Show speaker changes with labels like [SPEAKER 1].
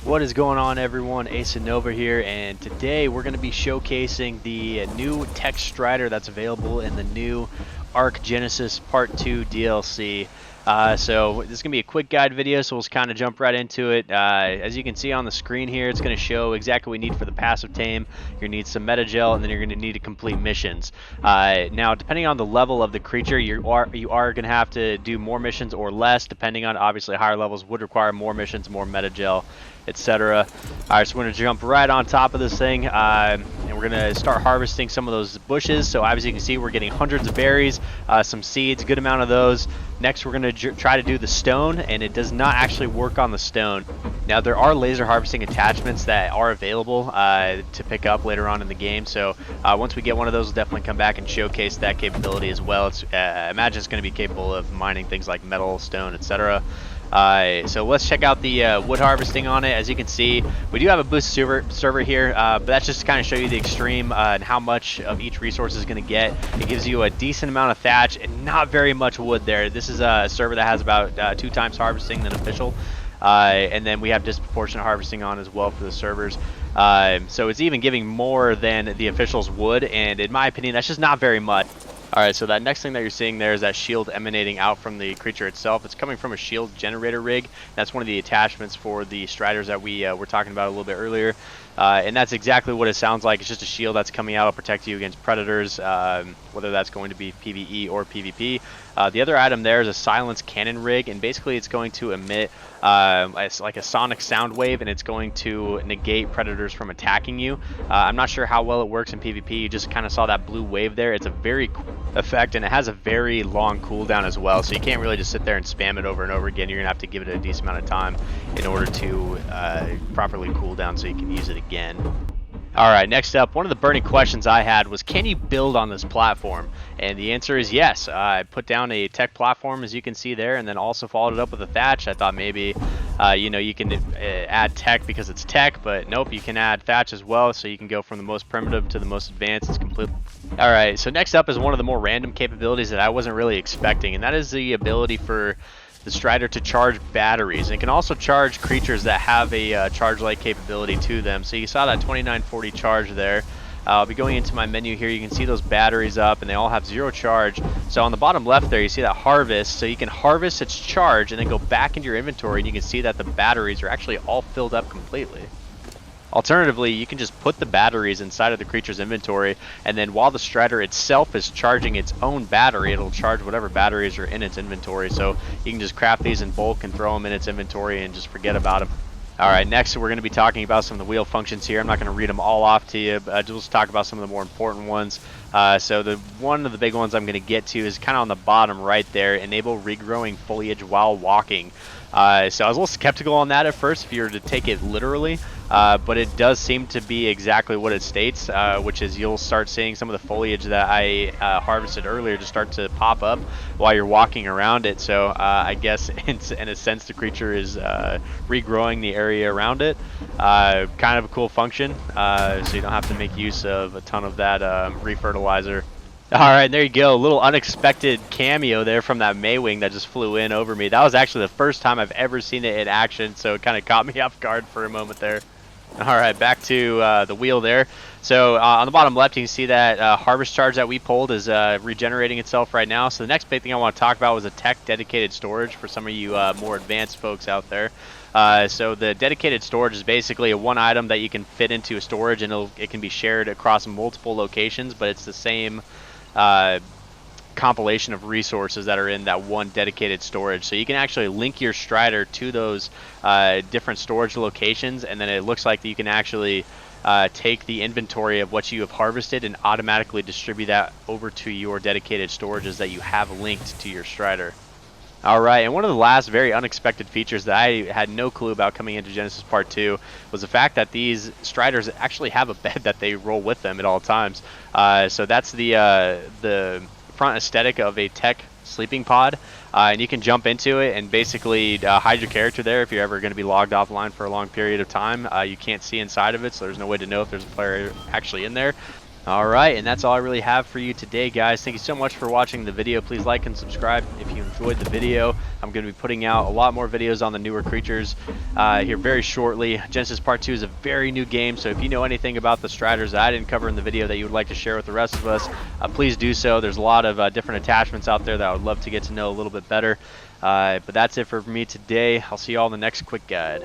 [SPEAKER 1] What is going on, everyone? Ace and Nova here, and today we're going to be showcasing the new Tek Stryder that's available in the new Arc Genesis Part 2 DLC. So this is going to be a quick guide video, so we'll just kind of jump right into it. As you can see on the screen here, it's going to show exactly what we need for the passive tame. You're going to need some meta gel, and then you're going to need to complete missions. Now, depending on the level of the creature, you are going to have to do more missions or less, depending on, obviously, higher levels would require more missions, more meta gel, etc. Alright, so we're going to jump right on top of this thing, and we're going to start harvesting some of those bushes. So as you can see, we're getting hundreds of berries, some seeds, good amount of those. Next, we're going to try to do the stone, and it does not actually work on the stone. Now, there are laser harvesting attachments that are available to pick up later on in the game, so once we get one of those, we'll definitely come back and showcase that capability as well. It's, imagine it's going to be capable of mining things like metal, stone, etc. So let's check out the wood harvesting on it. As you can see, we do have a boost server here, but that's just to kind of show you the extreme and how much of each resource is going to get. It gives you a decent amount of thatch and not very much wood there. This is a server that has about 2 times harvesting than official. And then we have disproportionate harvesting on as well for the servers. So it's even giving more than the officials would, and in my opinion, that's just not very much. Alright, so that next thing that you're seeing there is that shield emanating out from the creature itself. It's coming from a shield generator rig. That's one of the attachments for the Striders that we were talking about a little bit earlier. And that's exactly what it sounds like. It's just a shield that's coming out to protect you against predators, whether that's going to be PvE or PvP. The other item there is a silence cannon rig, and basically it's going to emit like a sonic sound wave, and it's going to negate predators from attacking you. I'm not sure how well it works in PvP. You just kind of saw that blue wave there. It's a very cool effect, and it has a very long cooldown as well, so you can't really just sit there and spam it over and over again. You're going to have to give it a decent amount of time in order to properly cool down so you can use it again. Alright, next up, one of the burning questions I had was, can you build on this platform? And the answer is yes. I put down a Tek platform, as you can see there, and then also followed it up with a thatch. I thought maybe, you can add Tek because it's Tek, but nope, you can add thatch as well, so you can go from the most primitive to the most advanced. It's completely... Alright, so next up is one of the more random capabilities that I wasn't really expecting, and that is the ability for the Stryder to charge batteries. And it can also charge creatures that have a charge-like capability to them. So you saw that 2940 charge there. I'll be going into my menu here. You can see those batteries up, and they all have 0 charge. So on the bottom left there, you see that harvest. So you can harvest its charge and then go back into your inventory, and you can see that the batteries are actually all filled up completely. Alternatively, you can just put the batteries inside of the creature's inventory, and then while the Stryder itself is charging its own battery, it'll charge whatever batteries are in its inventory. So you can just craft these in bulk and throw them in its inventory and just forget about them. Alright, next we're going to be talking about some of the wheel functions here. I'm not going to read them all off to you, but I'll just talk about some of the more important ones. So one of the big ones I'm going to get to is kind of on the bottom right there, enable regrowing foliage while walking. So I was a little skeptical on that at first if you were to take it literally, but it does seem to be exactly what it states, which is you'll start seeing some of the foliage that I harvested earlier just start to pop up while you're walking around it. So I guess in a sense the creature is regrowing the area around it. Kind of a cool function, so you don't have to make use of a ton of that refertilizer. Alright, there you go. A little unexpected cameo there from that Maywing that just flew in over me. That was actually the first time I've ever seen it in action, so it kind of caught me off guard for a moment there. Alright, back to the wheel there. So on the bottom left, you can see that harvest charge that we pulled is regenerating itself right now. So the next big thing I want to talk about was a Tek dedicated storage for some of you more advanced folks out there. So the dedicated storage is basically a one item that you can fit into a storage, and it can be shared across multiple locations, but it's the same compilation of resources that are in that one dedicated storage. So you can actually link your Stryder to those different storage locations, and then it looks like that you can actually take the inventory of what you have harvested and automatically distribute that over to your dedicated storages that you have linked to your Stryder. Alright, and one of the last very unexpected features that I had no clue about coming into Genesis Part 2 was the fact that these Striders actually have a bed that they roll with them at all times. So that's the front aesthetic of a Tek sleeping pod, and you can jump into it and basically hide your character there if you're ever going to be logged offline for a long period of time. You can't see inside of it, so there's no way to know if there's a player actually in there. All right, and that's all I really have for you today, guys. Thank you so much for watching the video. Please like and subscribe if you enjoyed the video. I'm going to be putting out a lot more videos on the newer creatures here very shortly. Genesis Part 2 is a very new game, so if you know anything about the Striders that I didn't cover in the video that you would like to share with the rest of us, please do so. There's a lot of different attachments out there that I would love to get to know a little bit better. But that's it for me today. I'll see you all in the next quick guide.